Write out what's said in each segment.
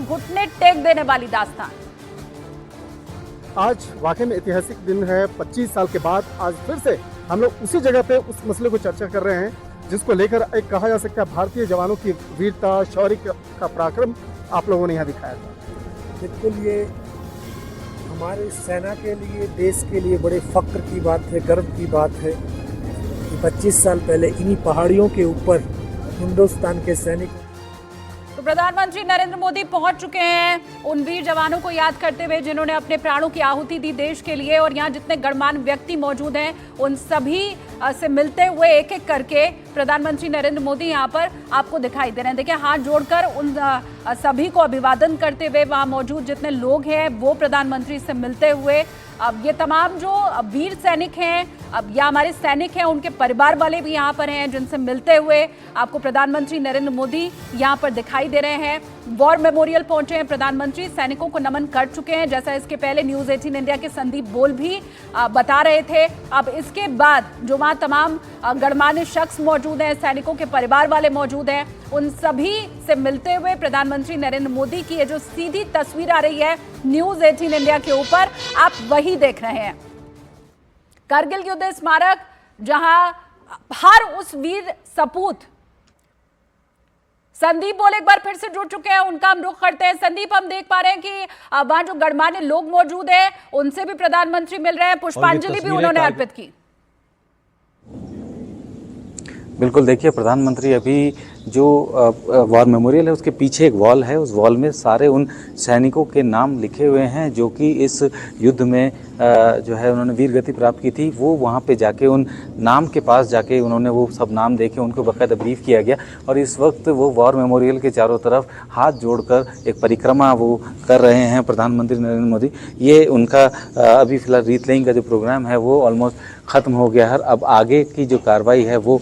घुटने टेक देने वाली दास्तान। आज वाकई में ऐतिहासिक दिन है। 25 साल के बाद आज फिर से हम लोग उसी जगह पे उस मसले को चर्चा कर रहे हैं जिसको लेकर एक कहा जा सकता है भारतीय जवानों की वीरता, शौर्य का पराक्रम आप लोगों ने यहाँ दिखाया था। बिल्कुल, ये हमारे सेना के लिए, देश के लिए बड़े फक्र की बात है, गर्व की बात है कि 25 साल पहले इन्हीं पहाड़ियों के ऊपर हिंदुस्तान के सैनिक। तो प्रधानमंत्री नरेंद्र मोदी पहुंच चुके हैं उन वीर जवानों को याद करते हुए जिन्होंने अपने प्राणों की आहुति दी देश के लिए, और यहाँ जितने गणमान्य व्यक्ति मौजूद हैं उन सभी से मिलते हुए एक एक करके प्रधानमंत्री नरेंद्र मोदी यहाँ पर आपको दिखाई दे रहे हैं। देखिए, हाथ जोड़कर उन सभी को अभिवादन करते हुए वहाँ मौजूद जितने लोग हैं वो प्रधानमंत्री से मिलते हुए, अब ये तमाम जो वीर सैनिक हैं, अब या हमारे सैनिक हैं, उनके परिवार वाले भी यहाँ पर हैं जिनसे मिलते हुए आपको प्रधानमंत्री नरेंद्र मोदी यहाँ पर दिखाई दे रहे हैं। वॉर मेमोरियल पहुंचे हैं प्रधानमंत्री, सैनिकों को नमन कर चुके हैं, जैसा इसके पहले न्यूज 18 इंडिया के संदीप बोल भी बता रहे थे। अब इसके बाद जो वहाँ तमाम गणमान्य शख्स मौजूद हैं, सैनिकों के परिवार वाले मौजूद हैं, उन सभी से मिलते हुए प्रधानमंत्री नरेंद्र मोदी की ये जो सीधी तस्वीर आ रही है न्यूज 18 इंडिया के ऊपर, आप वही देख रहे हैं। कारगिल युद्ध स्मारक, जहां हर उस वीर सपूत संदीप बोल एक बार फिर से जुड़ चुके हैं, उनका हम रुख करते हैं। संदीप, हम देख पा रहे हैं कि वहां जो गणमान्य लोग मौजूद हैं उनसे भी प्रधानमंत्री मिल रहे हैं, पुष्पांजलि भी उन्होंने अर्पित की। बिल्कुल, देखिए, प्रधानमंत्री अभी जो वॉर मेमोरियल है उसके पीछे एक वॉल है, उस वॉल में सारे उन सैनिकों के नाम लिखे हुए हैं जो कि इस युद्ध में जो है उन्होंने वीर गति प्राप्त की थी। वो वहाँ पे जाके उन नाम के पास जाके उन्होंने वो सब नाम देखे, उनको बाकायदा ब्रीफ किया गया, और इस वक्त वो वॉर मेमोरियल के चारों तरफ हाथ जोड़कर एक परिक्रमा वो कर रहे हैं प्रधानमंत्री नरेंद्र मोदी। ये उनका अभी फिलहाल रीत लेइंग का जो प्रोग्राम है वो ऑलमोस्ट ख़त्म हो गया है। अब आगे की जो कार्रवाई है वो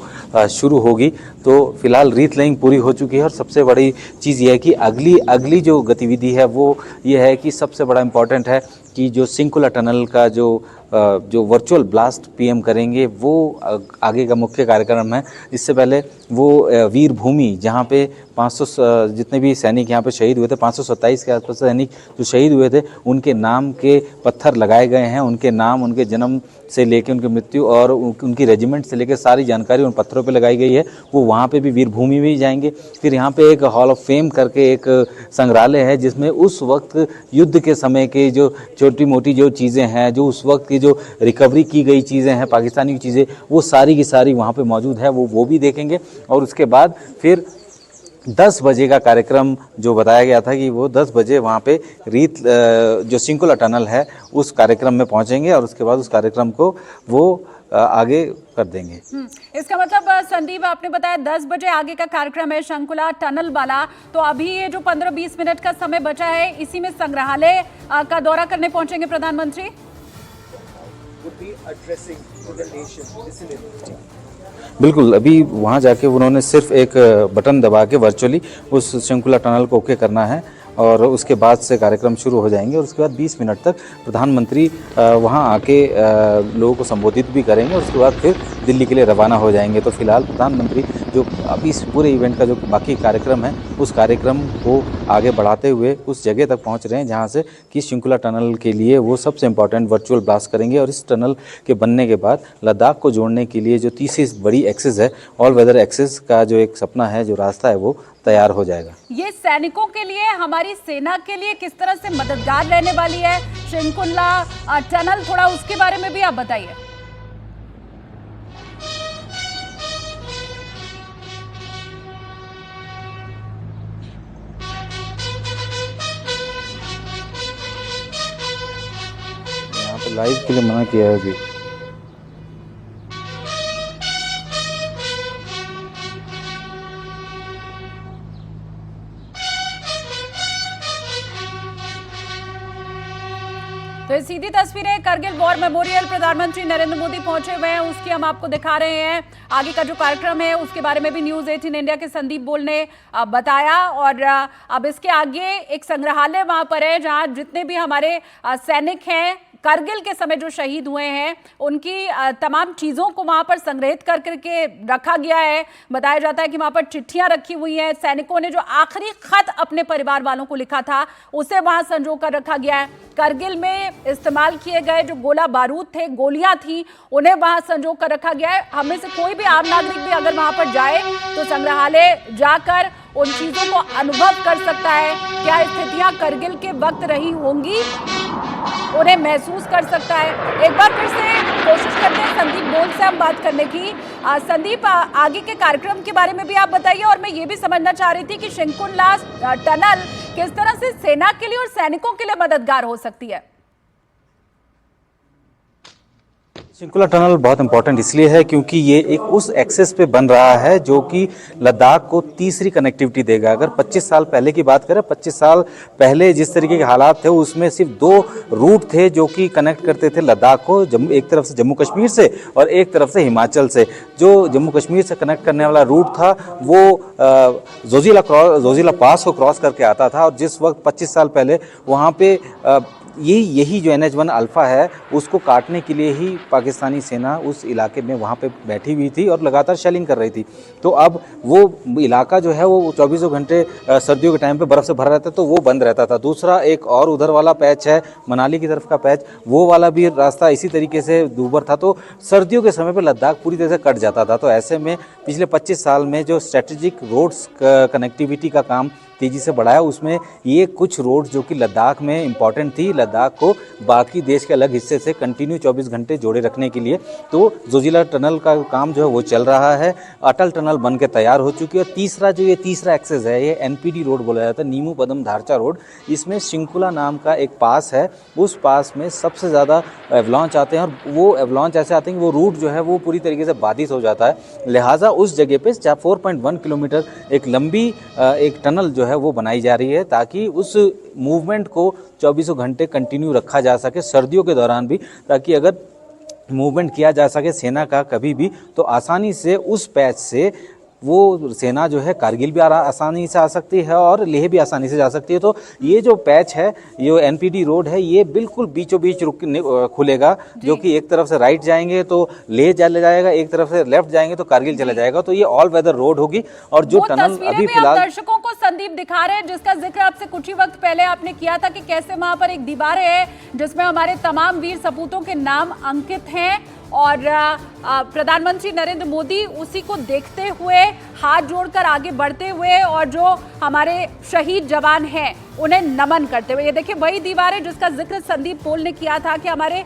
शुरू होगी। तो फिलहाल रीत लेइंग पूरी हो चुकी है, और सबसे बड़ी चीज़ ये है कि अगली जो गतिविधि है वो ये है कि सबसे बड़ा इम्पॉर्टेंट है कि जो सिंकुला टनल का जो वर्चुअल ब्लास्ट पीएम करेंगे वो आगे का मुख्य कार्यक्रम है। इससे पहले वो वीर भूमि, जहाँ पे 500 जितने भी सैनिक यहाँ पे शहीद हुए थे, 527 के आसपास सैनिक जो शहीद हुए थे, उनके नाम के पत्थर लगाए गए हैं। उनके नाम, उनके जन्म से लेकर उनकी मृत्यु और उनकी रेजिमेंट से लेकर सारी जानकारी उन पत्थरों पे लगाई गई है। वो वहाँ पे भी वीर भूमि भी जाएंगे। फिर यहाँ पे एक हॉल ऑफ फेम करके एक संग्रहालय है जिसमें उस वक्त युद्ध के समय के जो छोटी मोटी जो चीज़ें हैं, जो उस वक्त की जो रिकवरी की गई चीज़ें हैं, पाकिस्तानी की चीज़ें, वो सारी की सारी वहाँ पे मौजूद है, वो भी देखेंगे। और उसके बाद फिर 10 बजे का कार्यक्रम जो बताया गया था कि वो 10 बजे वहाँ पे जो सिंकुला टनल है उस कार्यक्रम में पहुँचेंगे, और उसके बाद उस कार्यक्रम को वो आगे कर देंगे। इसका मतलब संदीप, आपने बताया 10 बजे आगे का कार्यक्रम है शंकुला टनल वाला, तो अभी ये जो 15-20 मिनट का समय बचा है इसी में संग्रहालय का दौरा करने पहुंचेंगे प्रधानमंत्री। बिल्कुल, अभी वहाँ जाके उन्होंने सिर्फ एक बटन दबा के वर्चुअली उस शंकुला टनल को ओके करना है, और उसके बाद से कार्यक्रम शुरू हो जाएंगे। और उसके बाद 20 मिनट तक प्रधानमंत्री वहाँ आके लोगों को संबोधित भी करेंगे, और उसके बाद फिर दिल्ली के लिए रवाना हो जाएंगे। तो फिलहाल प्रधानमंत्री जो अभी इस पूरे इवेंट का जो बाकी कार्यक्रम है उस कार्यक्रम को आगे बढ़ाते हुए उस जगह तक पहुँच रहे हैं जहाँ से कि शंकुला टनल के लिए वो सबसे इम्पॉर्टेंट वर्चुअल ब्लास्ट करेंगे। और इस टनल के बनने के बाद लद्दाख को जोड़ने के लिए जो तीसरी बड़ी एक्सेस है, ऑल वेदर एक्सेस का जो एक सपना है, जो रास्ता है, वो तैयार हो जाएगा। ये सैनिकों के लिए, हमारी सेना के लिए किस तरह से मददगार रहने वाली है शंकुला टनल, थोड़ा उसके बारे में भी आप बताइए। यहाँ पे लाइव के लिए मना किया है अभी। तो ये सीधी तस्वीरें करगिल वॉर मेमोरियल प्रधानमंत्री नरेंद्र मोदी पहुंचे हुए हैं, उसकी हम आपको दिखा रहे हैं। आगे का जो कार्यक्रम है उसके बारे में भी न्यूज 18 इंडिया के संदीप बोल ने बताया। और अब इसके आगे एक संग्रहालय वहां पर है जहां जितने भी हमारे सैनिक हैं करगिल के समय जो शहीद हुए हैं उनकी तमाम चीज़ों को वहां पर संग्रहित कर करके रखा गया है। बताया जाता है कि वहां पर चिट्ठियां रखी हुई हैं, सैनिकों ने जो आखिरी खत अपने परिवार वालों को लिखा था उसे वहां संजो कर रखा गया है। करगिल में इस्तेमाल किए गए जो गोला बारूद थे, गोलियां थी, उन्हें वहां संजो कर रखा गया है। हमें से कोई भी आम नागरिक भी अगर वहां पर जाए तो संग्रहालय जाकर उन चीजों को अनुभव कर सकता है। क्या स्थितियां करगिल के वक्त रही होंगी उन्हें महसूस कर सकता है। एक बार फिर से कोशिश करते हैं संदीप बोल से हम बात करने की। संदीप, आगे के कार्यक्रम के बारे में भी आप बताइए। और मैं ये भी समझना चाह रही थी कि शिंकुला टनल किस तरह से सेना के लिए और सैनिकों के लिए मददगार हो सकती है। शिंकुला टनल बहुत इंपॉर्टेंट इसलिए है क्योंकि ये एक उस एक्सेस पे बन रहा है जो कि लद्दाख को तीसरी कनेक्टिविटी देगा। अगर 25 साल पहले की बात करें, 25 साल पहले जिस तरीके के हालात थे उसमें सिर्फ 2 रूट थे जो कि कनेक्ट करते थे लद्दाख को, एक तरफ से जम्मू कश्मीर से और एक तरफ से हिमाचल से। जो जम्मू कश्मीर से कनेक्ट करने वाला रूट था वो जोजिला पास को क्रॉस करके आता था और जिस वक्त 25 साल पहले वहाँ पे यही जो NH-1 अल्फा है उसको काटने के लिए ही पाकिस्तानी सेना उस इलाके में वहाँ पे बैठी हुई थी और लगातार शेलिंग कर रही थी। तो अब वो इलाका जो है वो 24 घंटे सर्दियों के टाइम पे बर्फ़ से भरा रहता तो वो बंद रहता था। दूसरा एक और उधर वाला पैच है मनाली की तरफ का पैच, वो वाला भी रास्ता इसी तरीके से दूभर था। तो सर्दियों के समय पर लद्दाख पूरी तरह से कट जाता था। तो ऐसे में पिछले 25 साल में जो स्ट्रेटेजिक रोड्स कनेक्टिविटी का काम तेज़ी से बढ़ाया उसमें ये कुछ रोड जो कि लद्दाख में इंपॉर्टेंट थी, लद्दाख को बाकी देश के अलग हिस्से से कंटिन्यू 24 घंटे जोड़े रखने के लिए। तो जोजिला टनल का काम जो है वो चल रहा है, अटल टनल बन के तैयार हो चुकी है। और तीसरा एक्सेस है ये NPD रोड बोला जाता है, नीमू पदम धारचा रोड। इसमें शिंकुला नाम का एक पास है, उस पास में सबसे ज़्यादा एवलॉन्च आते हैं और वो एवलॉन्च ऐसे आते हैं कि वो रूट जो है वो पूरी तरीके से बाधित हो जाता है। लिहाजा उस जगह पे 4.1 किलोमीटर एक लंबी एक टनल जो है वो बनाई जा रही है ताकि उस मूवमेंट को 24 घंटे कंटिन्यू रखा जा सके सर्दियों के दौरान भी, ताकि अगर मूवमेंट किया जा सके सेना का कभी भी तो आसानी से उस पैच से वो सेना जो है कारगिल भी आसानी से आ सकती है और लेह भी आसानी से जा सकती है। तो ये जो पैच है, ये NPD रोड है, ये बिल्कुल बीचों बीच खुलेगा, जो कि एक तरफ से राइट जाएंगे तो लेह चले जाएगा, एक तरफ से लेफ्ट जाएंगे तो कारगिल चला जाएगा। तो ये ऑल वेदर रोड होगी। और जो टनल अभी फिलहाल दर्शकों को संदीप दिखा रहे हैं, जिसका जिक्र आपसे कुछ ही वक्त पहले आपने किया था कि कैसे वहां पर एक दीवार है जिसमें हमारे तमाम वीर सपूतों के नाम अंकित हैं और प्रधानमंत्री नरेंद्र मोदी उसी को देखते हुए हाथ जोड़कर आगे बढ़ते हुए और जो हमारे शहीद जवान हैं उन्हें नमन करते हुए। ये देखिए वही दीवार है जिसका जिक्र संदीप पोल ने किया था कि हमारे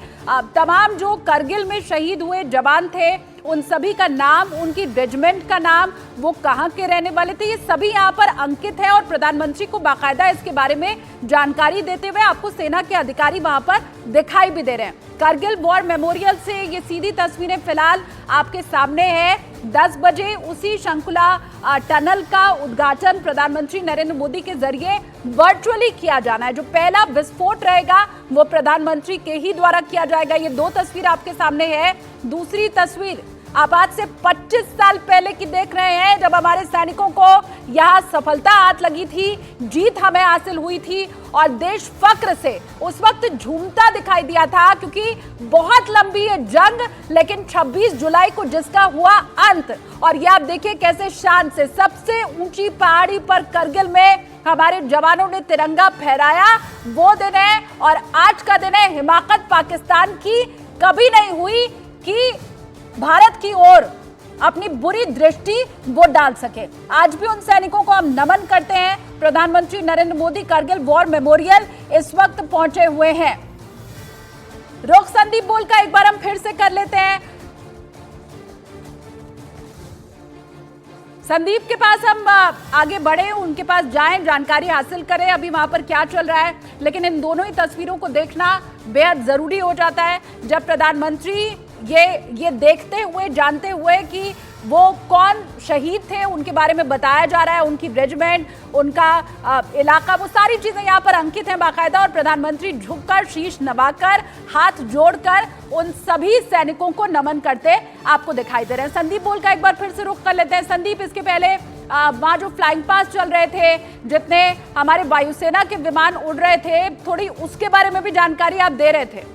तमाम जो करगिल में शहीद हुए जवान थे उन सभी का नाम, उनकी रेजिमेंट का नाम, वो कहाँ के रहने वाले थे, ये सभी यहाँ पर अंकित है। और प्रधानमंत्री को बाकायदा इसके बारे में जानकारी देते हुए आपको सेना के अधिकारी वहां पर दिखाई भी दे रहे हैं। कारगिल वॉर मेमोरियल से ये सीधी तस्वीरें फिलहाल आपके सामने है। 10 बजे उसी शंकुला टनल का उद्घाटन प्रधानमंत्री नरेंद्र मोदी के जरिए वर्चुअली किया जाना है। जो पहला विस्फोट रहेगा वो प्रधानमंत्री के ही द्वारा किया जाएगा। ये 2 तस्वीर आपके सामने है। दूसरी तस्वीर आप आज से 25 साल पहले की देख रहे हैं, जब हमारे सैनिकों को यहाँ सफलता हाथ लगी थी, जीत हमें हासिल हुई थी और देश फक्र से उस वक्त झूमता दिखाई दिया था, क्योंकि बहुत लंबी है जंग, लेकिन 26 जुलाई को जिसका हुआ अंत। और ये आप देखिए कैसे शान से सबसे ऊंची पहाड़ी पर करगिल में हमारे जवानों ने तिरंगा फहराया, वो दिन है। और आज का दिन है हिमाकत पाकिस्तान की कभी नहीं हुई कि भारत की ओर अपनी बुरी दृष्टि वो डाल सके। आज भी उन सैनिकों को हम नमन करते हैं। प्रधानमंत्री नरेंद्र मोदी कारगिल वॉर मेमोरियल इस वक्त पहुंचे हुए हैं। रुख संदीप बोल का एक बार हम फिर से कर लेते हैं। संदीप के पास हम आगे बढ़े, उनके पास जाएं, जानकारी हासिल करें अभी वहां पर क्या चल रहा है। लेकिन इन दोनों ही तस्वीरों को देखना बेहद जरूरी हो जाता है जब प्रधानमंत्री ये देखते हुए, जानते हुए कि वो कौन शहीद थे उनके बारे में बताया जा रहा है, उनकी रेजिमेंट, उनका इलाका, वो सारी चीजें यहाँ पर अंकित हैं बाकायदा। और प्रधानमंत्री झुककर, शीश नवाकर, हाथ जोड़कर उन सभी सैनिकों को नमन करते आपको दिखाई दे रहे हैं। संदीप बोल का एक बार फिर से रुख कर लेते हैं। संदीप, इसके पहले वहाँ जो फ्लाइंग पास चल रहे थे, जितने हमारे वायुसेना के विमान उड़ रहे थे, थोड़ी उसके बारे में भी जानकारी आप दे रहे थे।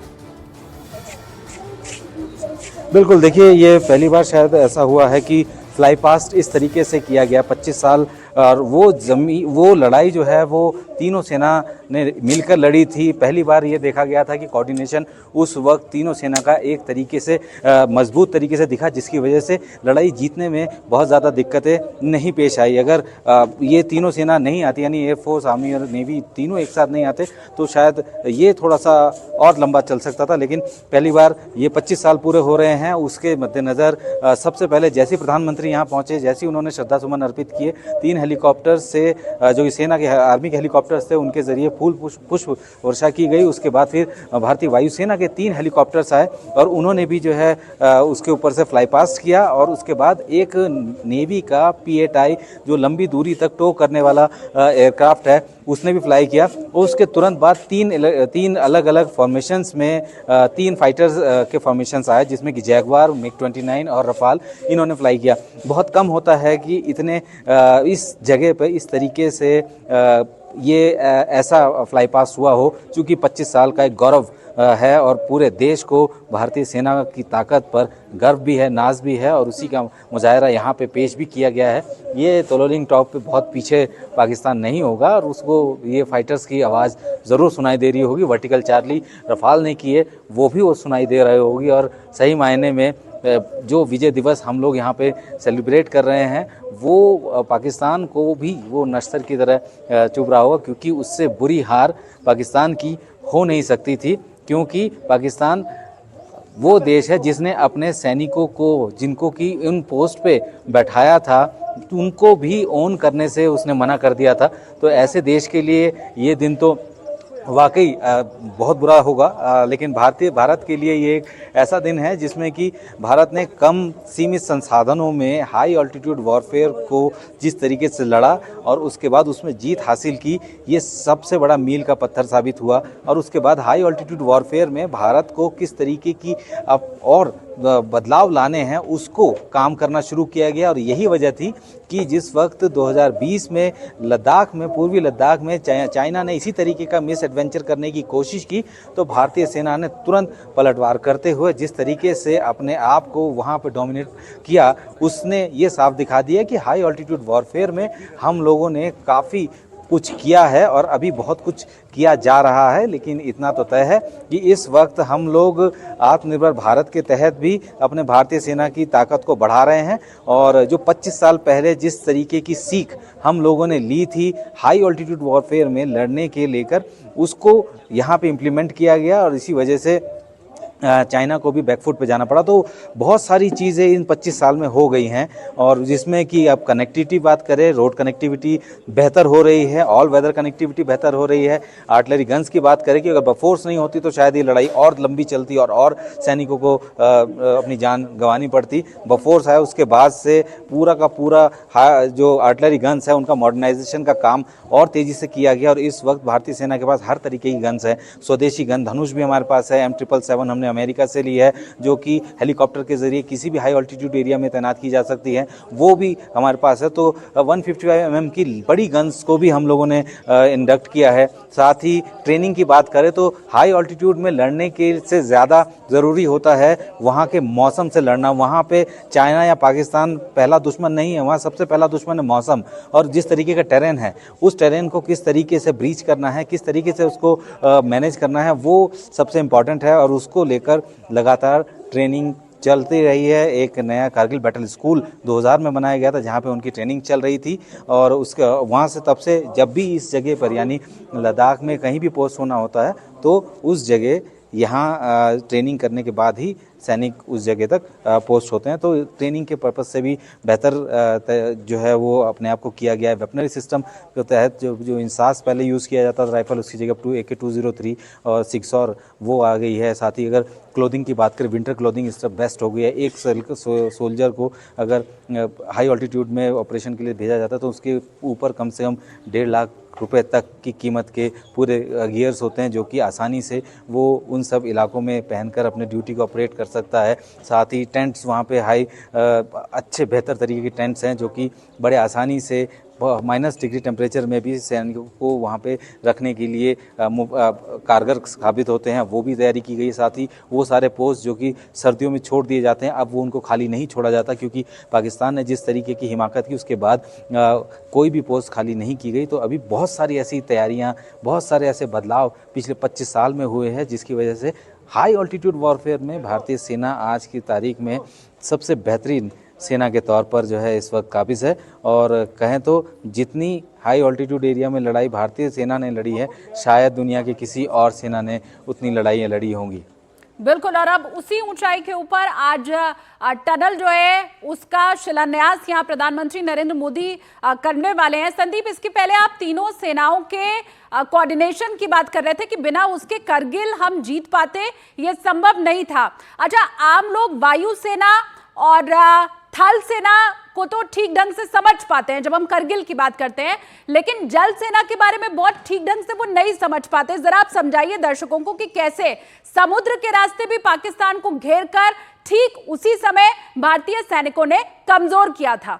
बिल्कुल, देखिए ये पहली बार शायद ऐसा हुआ है कि फ्लाई पास्ट इस तरीके से किया गया 25 साल। और वो लड़ाई जो है वो तीनों सेना ने मिलकर लड़ी थी। पहली बार ये देखा गया था कि कोऑर्डिनेशन उस वक्त तीनों सेना का एक तरीके से मजबूत तरीके से दिखा, जिसकी वजह से लड़ाई जीतने में बहुत ज़्यादा दिक्कतें नहीं पेश आई। अगर ये तीनों सेना नहीं आती, यानी एयरफोर्स, आर्मी और नेवी तीनों एक साथ नहीं आते, तो शायद ये थोड़ा सा और लंबा चल सकता था। लेकिन पहली बार ये 25 साल पूरे हो रहे हैं, उसके मद्देनज़र सबसे पहले जैसे प्रधानमंत्री यहाँ पहुँचे, जैसे उन्होंने श्रद्धासुमन अर्पित किए, 3 हेलीकॉप्टर से जो सेना के आर्मी के हेलीकॉप्टर्स थे उनके जरिए फूल पुष्प वर्षा की गई। उसके बाद फिर भारतीय वायुसेना के 3 हेलीकॉप्टर्स आए और उन्होंने भी जो है उसके ऊपर से फ्लाई पास्ट किया। और उसके बाद एक नेवी का P-8I जो लंबी दूरी तक टो करने वाला एयरक्राफ्ट है, उसने भी फ्लाई किया। और उसके तुरंत बाद तीन अलग अलग फॉर्मेशंस में 3 फाइटर्स के फॉर्मेशंस आए, जिसमें कि जैगवार, MiG-29 और रफाल, इन्होंने फ्लाई किया। बहुत कम होता है कि इतने इस जगह पर इस तरीके से ये ऐसा फ्लाई पास हुआ हो, चूँकि 25 साल का एक गौरव है और पूरे देश को भारतीय सेना की ताकत पर गर्व भी है, नाज भी है, और उसी का मुजाहरा यहाँ पे पेश भी किया गया है। ये तोलोलिंग टॉप पे बहुत पीछे पाकिस्तान नहीं होगा और उसको ये फाइटर्स की आवाज़ ज़रूर सुनाई दे रही होगी। वर्टिकल चार्ली रफाल ने किए, वो भी वो सुनाई दे रही होगी। और सही मायने में जो विजय दिवस हम लोग यहाँ पे सेलिब्रेट कर रहे हैं, वो पाकिस्तान को भी वो नश्तर की तरह चुभ रहा होगा, क्योंकि उससे बुरी हार पाकिस्तान की हो नहीं सकती थी। क्योंकि पाकिस्तान वो देश है जिसने अपने सैनिकों को, जिनको कि उन पोस्ट पे बैठाया था, उनको भी ऑन करने से उसने मना कर दिया था। तो ऐसे देश के लिए ये दिन तो वाकई बहुत बुरा होगा। लेकिन भारत के लिए ये एक ऐसा दिन है जिसमें कि भारत ने कम सीमित संसाधनों में हाई ऑल्टीट्यूड वॉरफेयर को जिस तरीके से लड़ा और उसके बाद उसमें जीत हासिल की, ये सबसे बड़ा मील का पत्थर साबित हुआ। और उसके बाद हाई ऑल्टीट्यूड वॉरफेयर में भारत को किस तरीके की अब और बदलाव लाने हैं, उसको काम करना शुरू किया गया। और यही वजह थी कि जिस वक्त 2020 में लद्दाख में, पूर्वी लद्दाख में चाइना ने इसी तरीके का मिस एडवेंचर करने की कोशिश की, तो भारतीय सेना ने तुरंत पलटवार करते हुए जिस तरीके से अपने आप को वहाँ पर डोमिनेट किया, उसने ये साफ दिखा दिया कि हाई ऑल्टीट्यूड वॉरफेयर में हम लोगों ने काफ़ी कुछ किया है और अभी बहुत कुछ किया जा रहा है। लेकिन इतना तो तय है कि इस वक्त हम लोग आत्मनिर्भर भारत के तहत भी अपने भारतीय सेना की ताकत को बढ़ा रहे हैं। और जो 25 साल पहले जिस तरीके की सीख हम लोगों ने ली थी हाई ऑल्टीट्यूड वॉरफेयर में लड़ने के लेकर, उसको यहाँ पे इम्प्लीमेंट किया गया और इसी वजह से चाइना को भी बैकफुट पे जाना पड़ा। तो बहुत सारी चीज़ें इन 25 साल में हो गई हैं, और जिसमें कि अब कनेक्टिविटी बात करें, रोड कनेक्टिविटी बेहतर हो रही है, ऑल वेदर कनेक्टिविटी बेहतर हो रही है। आर्टिलरी गन्स की बात करें कि अगर बफोर्स नहीं होती तो शायद ये लड़ाई और लंबी चलती और सैनिकों को अपनी जान गंवानी पड़ती। बफोर्स है, उसके बाद से पूरा का पूरा जो आर्टिलरी गन्स है उनका मॉडर्नाइजेशन का काम और तेज़ी से किया गया। और इस वक्त भारतीय सेना के पास हर तरीके की गन्स है। स्वदेशी गन धनुष भी हमारे पास है, M777 हमने अमेरिका से ली है, जो कि हेलीकॉप्टर के जरिए किसी भी हाई ऑल्टीट्यूड एरिया में तैनात की जा सकती है, वो भी हमारे पास है। तो 155 mm की बड़ी गन्स को भी हम लोगों ने इंडक्ट किया है। साथ ही ट्रेनिंग की बात करें तो हाई ऑल्टीट्यूड में लड़ने के से ज़्यादा ज़रूरी होता है वहाँ के मौसम से लड़ना। वहाँ पे चाइना या पाकिस्तान पहला दुश्मन नहीं है, वहाँ सबसे पहला दुश्मन है मौसम। और जिस तरीके का टेरेन है, उस टेरेन को किस तरीके से ब्रीच करना है, किस तरीके से उसको मैनेज करना है, वो सबसे इम्पॉर्टेंट है। और उसको लेकर लगातार ट्रेनिंग चलती रही है। एक नया कारगिल बैटल स्कूल 2000 में बनाया गया था, जहाँ पे उनकी ट्रेनिंग चल रही थी। और उसके वहाँ से तब से जब भी इस जगह पर यानी लद्दाख में कहीं भी पोस्ट होना होता है तो उस जगह यहाँ ट्रेनिंग करने के बाद ही सैनिक उस जगह तक पोस्ट होते हैं। तो ट्रेनिंग के पर्पज़ से भी बेहतर जो है वो अपने आप को किया गया है। वेपनरी सिस्टम के तहत जो इंसास पहले यूज़ किया जाता था राइफल, उसकी जगह AK-203 और 6 और वो आ गई है। साथ ही अगर क्लोथिंग की बात करें, विंटर क्लोथिंग इस तरह बेस्ट हो गई है। एक सोल्जर को अगर हाई ऑल्टीट्यूड में ऑपरेशन के लिए भेजा जाता है तो उसके ऊपर कम से कम 1.5 लाख रुपए तक की कीमत के पूरे गियर्स होते हैं, जो कि आसानी से वो उन सब इलाकों में पहनकर अपने ड्यूटी को ऑपरेट कर सकता है। साथ ही टेंट्स वहाँ पे हाई अच्छे बेहतर तरीके के टेंट्स हैं, जो कि बड़े आसानी से -डिग्री टेम्परेचर में भी सैनिकों को वहाँ पे रखने के लिए कारगर साबित होते हैं, वो भी तैयारी की गई है। साथ ही वो सारे पोस्ट जो कि सर्दियों में छोड़ दिए जाते हैं, अब वो उनको खाली नहीं छोड़ा जाता, क्योंकि पाकिस्तान ने जिस तरीके की हिमाकत की उसके बाद कोई भी पोस्ट खाली नहीं की गई। तो अभी बहुत सारी ऐसी तैयारियाँ, बहुत सारे ऐसे बदलाव पिछले 25 साल में हुए हैं, जिसकी वजह से हाई ऑल्टीट्यूड वॉरफेयर में भारतीय सेना आज की तारीख में सबसे बेहतरीन सेना के तौर पर जो है इस वक्त काबिज है। और कहें तो जितनी हाई ऑल्टीट्यूड एरिया में लड़ाई भारतीय सेना ने लड़ी है, शायद दुनिया की किसी और सेना ने उतनी लड़ाइयाँ लड़ी होंगी। बिल्कुल, और अब उसी ऊंचाई के ऊपर आज टनल जो है उसका शिलान्यास यहाँ प्रधानमंत्री नरेंद्र मोदी करने वाले हैं। संदीप, इसके पहले आप तीनों सेनाओं के कोऑर्डिनेशन की बात कर रहे थे कि बिना उसके करगिल हम जीत पाते, ये संभव नहीं था। अच्छा, आम लोग वायुसेना और थल सेना को तो ठीक ढंग से समझ पाते हैं जब हम करगिल की बात करते हैं, लेकिन जल सेना के बारे में बहुत ठीक ढंग से वो नहीं समझ पाते। जरा आप समझाइए दर्शकों को कि कैसे समुद्र के रास्ते भी पाकिस्तान को घेरकर ठीक उसी समय भारतीय सैनिकों ने कमजोर किया था।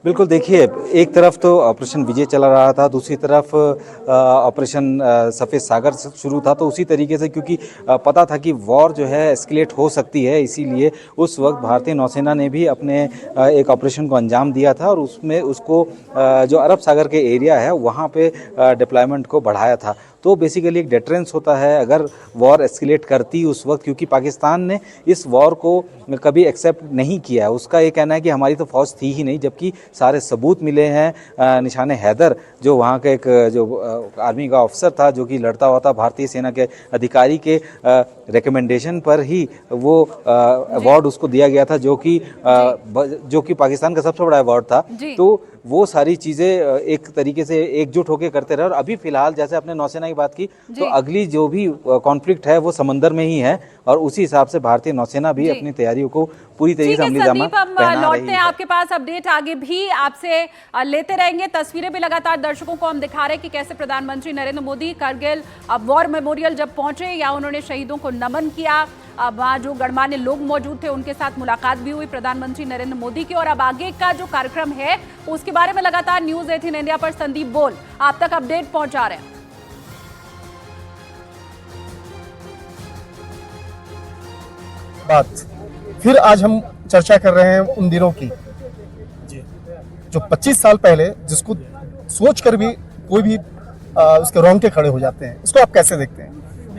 बिल्कुल, देखिए, एक तरफ तो ऑपरेशन विजय चला रहा था, दूसरी तरफ ऑपरेशन सफ़ेद सागर शुरू था। तो उसी तरीके से, क्योंकि पता था कि वॉर जो है एस्केलेट हो सकती है, इसीलिए उस वक्त भारतीय नौसेना ने भी अपने एक ऑपरेशन को अंजाम दिया था और उसमें उसको जो अरब सागर के एरिया है वहाँ पे डिप्लॉयमेंट को बढ़ाया था। तो बेसिकली एक डेटरेंस होता है अगर वॉर एस्केलेट करती उस वक्त, क्योंकि पाकिस्तान ने इस वॉर को कभी एक्सेप्ट नहीं किया। उसका ये कहना है कि हमारी तो फौज थी ही नहीं, जबकि सारे सबूत मिले हैं। निशाने हैदर जो वहाँ का एक जो आर्मी का अफसर था जो कि लड़ता हुआ था भारतीय सेना के अधिकारी के रिकमेंडेशन पर ही वो अवार्ड उसको दिया गया था, जो कि पाकिस्तान का सबसे बड़ा अवार्ड था। तो वो सारी चीज़ें एक तरीके से एकजुट होकर करते रहे। और अभी फिलहाल जैसे अपने नौसेना की बात की, तो अगली जो भी कॉन्फ्लिक्ट है वो समंदर में ही है और उसी हिसाब से भारतीय नौसेना भी अपनी तैयारियों को पूरी तरीके से अमली जामा पहना रही है। लौटते हैं आपके पास, अपडेट आगे भी आपसे लेते रहेंगे। तस्वीरें भी लगातार दर्शकों को हम दिखा रहे हैं कि कैसे प्रधानमंत्री नरेंद्र मोदी करगिल वॉर मेमोरियल जब पहुंचे या उन्होंने शहीदों को नमन किया, वहाँ जो गणमान्य लोग मौजूद थे उनके साथ मुलाकात भी हुई प्रधानमंत्री नरेंद्र मोदी की। और अब आगे का जो कार्यक्रम है उसके बारे में लगातार न्यूज़ 18 इंडिया पर संदीप बोल आप तक अपडेट पहुंचा रहे हैं। बात फिर आज हम चर्चा कर रहे हैं उन दिनों की जो 25 साल पहले, जिसको सोचकर भी कोई भी उसके रोंगटे खड़े हो जाते हैं। इसको आप कैसे देखते हैं?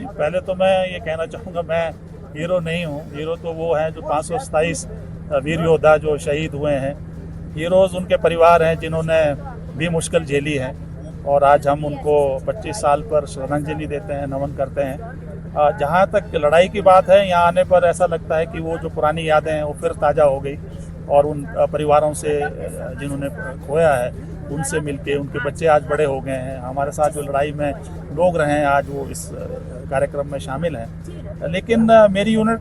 पहले तो मैं ये कहना चाहूँगा, मैं हीरो नहीं हूँ। हीरो तो वो हैं जो 527 वीर योद्धा जो शहीद हुए हैं। हीरोज़ उनके परिवार हैं जिन्होंने भी मुश्किल झेली है और आज हम उनको 25 साल पर श्रद्धांजलि देते हैं, नमन करते हैं। जहाँ तक लड़ाई की बात है, यहाँ आने पर ऐसा लगता है कि वो जो पुरानी यादें हैं वो फिर ताज़ा हो गई और उन परिवारों से जिन्होंने खोया है उनसे मिलके, उनके बच्चे आज बड़े हो गए हैं। हमारे साथ जो लड़ाई में लोग रहे हैं आज वो इस कार्यक्रम में शामिल हैं। लेकिन मेरी यूनिट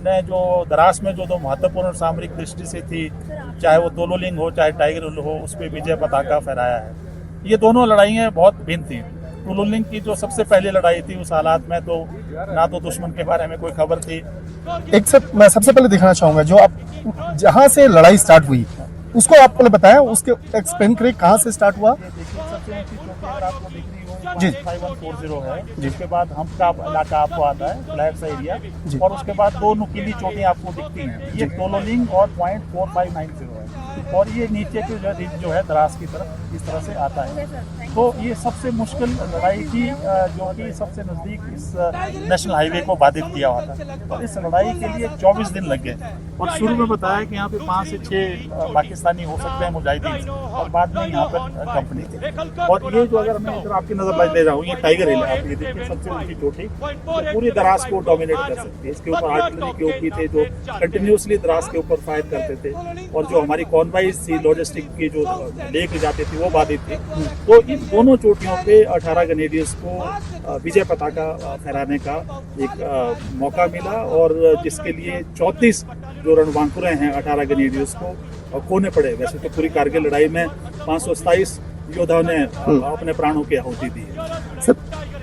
ने जो द्रास में जो दो महत्वपूर्ण सामरिक दृष्टि से थी, चाहे वो तोलोलिंग हो चाहे टाइगर हिल हो, उस पर विजय पताका फहराया है। ये दोनों लड़ाइयाँ बहुत भिन्न थी। तोलोलिंग की जो सबसे पहली लड़ाई थी उस हालात में तो ना तो दुश्मन के बारे में कोई खबर थी। मैं सबसे पहले दिखाना चाहूँगा जो आप जहाँ से लड़ाई स्टार्ट हुई उसको आप पहले बताएं, उसके एक्सप्लेन करें कहाँ से स्टार्ट हुआ। सबसे ऊंची चोटी अगर आपको दिख रही हो 5140 है, जिसके बाद हमका इलाका आपको आता है, फ्लैट सा एरिया, और उसके बाद दो नुकीली चोटियाँ आपको दिखती हैं। ये तोलोलिंग और .4590 है और ये नीचे की जो है द्रास की तरफ इस तरह से आता है। तो ये सबसे मुश्किल लड़ाई थी जो कि सबसे नज़दीक इस नेशनल हाईवे को बाधित किया हुआ था और इस लड़ाई के लिए 24 दिन लग गए। और शुरू में बताया कि यहाँ पे 5 से 6 पाकिस्तानी हो सकते हैं मुजाहिदीन और बाद में यहाँ पर कंपनी थी। और ये जो अगर मैं इधर आपकी नजर ले रहा हूँ, ये टाइगर हिल है, आप ये देखिए सबसे ऊंची चोटी, तो पूरी द्रास को डोमिनेट कर सकती है। इसके ऊपर आर्टिलरी के ओपी थे जो कंटिन्यूसली द्रास के ऊपर फायर करते थे और जो हमारी कॉन्वाइज थी लॉजिस्टिक की जो लेके जाती थी वो बाधित थी। तो इन दोनों चोटियों पे 18 ग्रेनेडियर्स को विजय पताका फहराने का एक मौका मिला और जिसके लिए 34 जो रणबांकुरे हैं 18 ग्रेनेडियर्स को खोने पड़े। वैसे तो पूरी कारगिल लड़ाई में 527 योद्धाओं ने अपने प्राणों की आहुति दी। सर,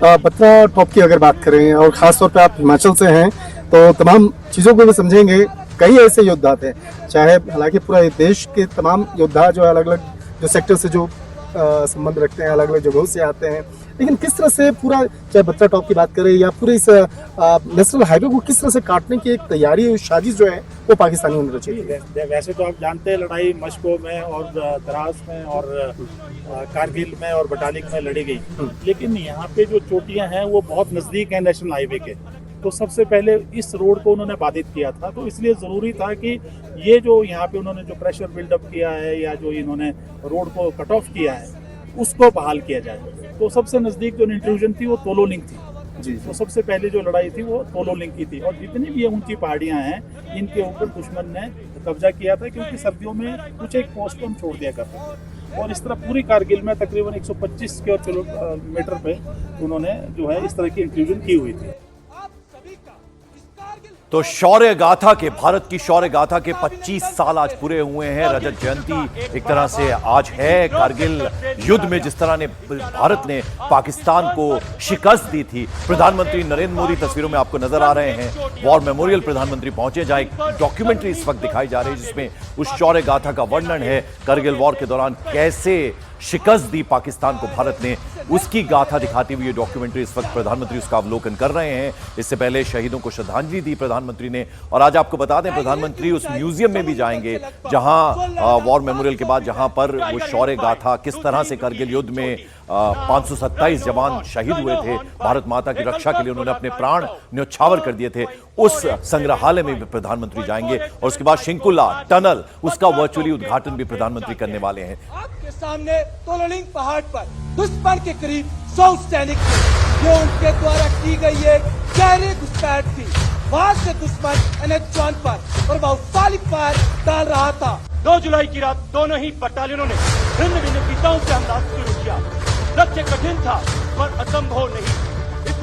15 टॉप की अगर बात करें और ख़ास तौर पे आप हिमाचल से हैं तो तमाम चीज़ों को भी समझेंगे कई ऐसे योद्धा थे, चाहे हालांकि पूरा देश के तमाम योद्धा जो अलग अलग जो सेक्टर से जो संबंध रखते हैं, अलग अलग जगहों से आते हैं, लेकिन किस तरह से पूरा, चाहे बत्रा टॉप की बात करें या पूरे इस नेशनल हाईवे को किस तरह से काटने की एक तैयारी, साजिश जो है वो पाकिस्तानियों ने रची है। वैसे तो आप जानते हैं लड़ाई मशको में और द्रास में और कारगिल में और बटालिक में लड़ी गई, लेकिन यहाँ पे जो चोटियाँ हैं वो बहुत नज़दीक हैं नेशनल हाईवे के। तो सबसे पहले इस रोड को उन्होंने बाधित किया था, तो इसलिए ज़रूरी था कि ये जो यहाँ पे उन्होंने जो प्रेशर बिल्डअप किया है या जो इन्होंने रोड को कट ऑफ किया है उसको बहाल किया जाए। तो सबसे नज़दीक जो इंट्रूजन थी वो तोलो लिंक थी जी। तो सबसे पहले जो लड़ाई थी वो तोलो लिंक की थी, और जितनी भी ये ऊंची पहाड़ियाँ हैं इनके ऊपर दुश्मन ने कब्जा किया था, क्योंकि सर्दियों में कुछ एक पोस्ट को हम छोड़ दिया करते थे। और इस तरह पूरी कारगिल में तकरीबन 125 किलोमीटर पे उन्होंने जो है इस तरह की इंट्रूजन की हुई थी। तो शौर्य गाथा के, भारत की शौर्य गाथा के 25 साल आज पूरे हुए हैं। रजत जयंती एक तरह से आज है। कारगिल युद्ध में जिस तरह ने भारत ने पाकिस्तान को शिकस्त दी थी, प्रधानमंत्री नरेंद्र मोदी तस्वीरों में आपको नजर आ रहे हैं, वॉर मेमोरियल प्रधानमंत्री पहुंचे, जहां एक डॉक्यूमेंट्री इस वक्त दिखाई जा रही है जिसमें उस शौर्य गाथा का वर्णन है। कारगिल वॉर के दौरान कैसे शिकस्त दी पाकिस्तान को भारत ने, उसकी गाथा दिखाती हुई ये डॉक्यूमेंट्री इस वक्त प्रधानमंत्री उसका अवलोकन कर रहे हैं। इससे पहले शहीदों को श्रद्धांजलि दी प्रधानमंत्री ने, और आज आपको बता दें प्रधानमंत्री उस म्यूजियम में भी जाएंगे जहां वॉर मेमोरियल के बाद जहां पर वो शौर्य गाथा, किस तरह से कारगिल युद्ध में 527 जवान शहीद हुए थे, भारत माता की रक्षा के लिए उन्होंने अपने प्राण न्योछावर कर दिए थे, उस संग्रहालय में भी प्रधानमंत्री जाएंगे। और उसके बाद शिंकुला टनल, उसका वर्चुअली उद्घाटन भी प्रधानमंत्री करने वाले हैं। आपके सामने तोलोलिंग पहाड़ पर दुश्मन के करीब 100 सैनिक थे। ये उनके द्वारा की गई एक गहरी घुसपैठ थी। वहां से दुश्मन NH-1 पर प्रभावशाली फायर डाल रहा था। 2 जुलाई की रात दोनों ही बटालियनों ने भिन्न भिन्न दिशाओं से हमला शुरू किया। लक्ष्य कठिन था पर असंभव नहीं। इस